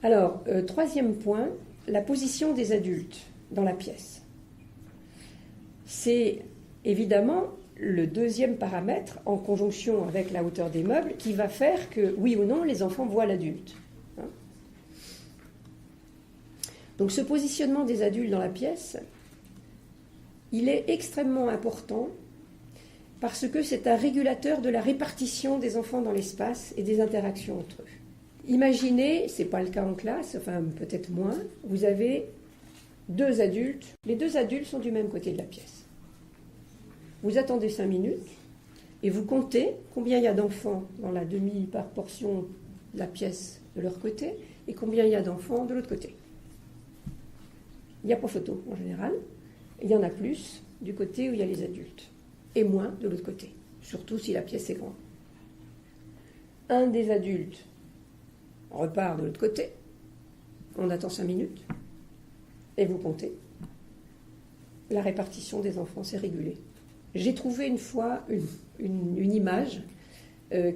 Alors, troisième point, la position des adultes dans la pièce. C'est évidemment le deuxième paramètre, en conjonction avec la hauteur des meubles, qui va faire que, oui ou non, les enfants voient l'adulte. Donc ce positionnement des adultes dans la pièce, il est extrêmement important parce que c'est un régulateur de la répartition des enfants dans l'espace et des interactions entre eux. Imaginez, ce n'est pas le cas en classe, enfin peut-être moins, vous avez deux adultes, les deux adultes sont du même côté de la pièce. Vous attendez 5 minutes et vous comptez combien il y a d'enfants dans la demi-portion de la pièce de leur côté et combien il y a d'enfants de l'autre côté. Il n'y a pas photo en général, il y en a plus du côté où il y a les adultes et moins de l'autre côté, surtout si la pièce est grande. Un des adultes repart de l'autre côté, on attend 5 minutes et vous comptez. La répartition des enfants s'est régulée. J'ai trouvé une fois une image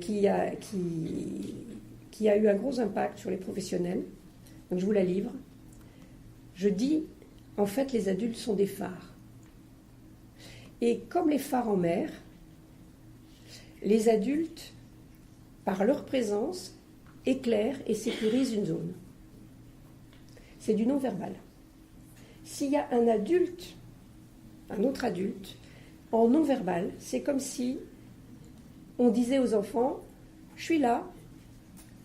qui a eu un gros impact sur les professionnels, donc je vous la livre. Je dis, en fait, les adultes sont des phares. Et comme les phares en mer, les adultes, par leur présence, éclairent et sécurisent une zone. C'est du non-verbal. S'il y a un adulte, un autre adulte, en non-verbal, c'est comme si on disait aux enfants, je suis là,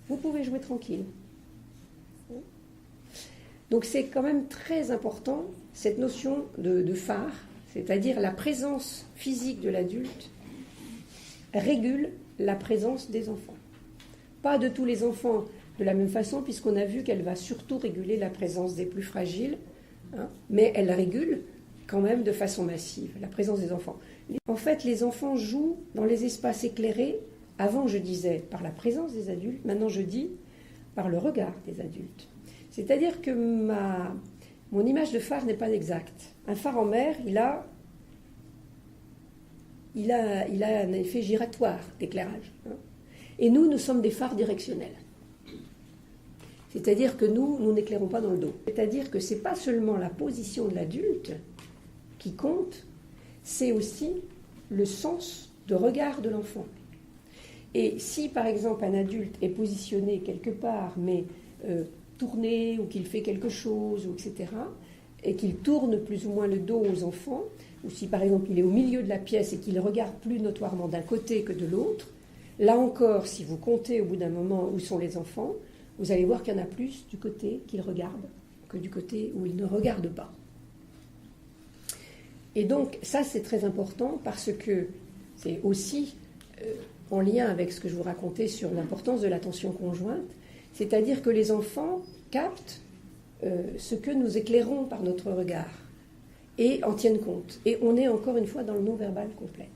vous pouvez jouer tranquille. Donc c'est quand même très important, cette notion de phare, c'est-à-dire la présence physique de l'adulte régule la présence des enfants. Pas de tous les enfants de la même façon, puisqu'on a vu qu'elle va surtout réguler la présence des plus fragiles, mais elle régule quand même de façon massive la présence des enfants. En fait, les enfants jouent dans les espaces éclairés. Avant, je disais par la présence des adultes, maintenant je dis par le regard des adultes. C'est-à-dire que mon image de phare n'est pas exacte. Un phare en mer, il a un effet giratoire d'éclairage. Et nous sommes des phares directionnels. C'est-à-dire que nous n'éclairons pas dans le dos. C'est-à-dire que ce n'est pas seulement la position de l'adulte qui compte, c'est aussi le sens de regard de l'enfant. Et si, par exemple, un adulte est positionné quelque part, mais tourné, ou qu'il fait quelque chose, ou etc., et qu'il tourne plus ou moins le dos aux enfants, ou si, par exemple, il est au milieu de la pièce et qu'il regarde plus notoirement d'un côté que de l'autre, là encore, si vous comptez au bout d'un moment où sont les enfants, vous allez voir qu'il y en a plus du côté qu'ils regardent que du côté où ils ne regardent pas. Et donc, ça, c'est très important parce que c'est aussi en lien avec ce que je vous racontais sur l'importance de l'attention conjointe, c'est-à-dire que les enfants captent ce que nous éclairons par notre regard et en tiennent compte. Et on est encore une fois dans le non-verbal complet.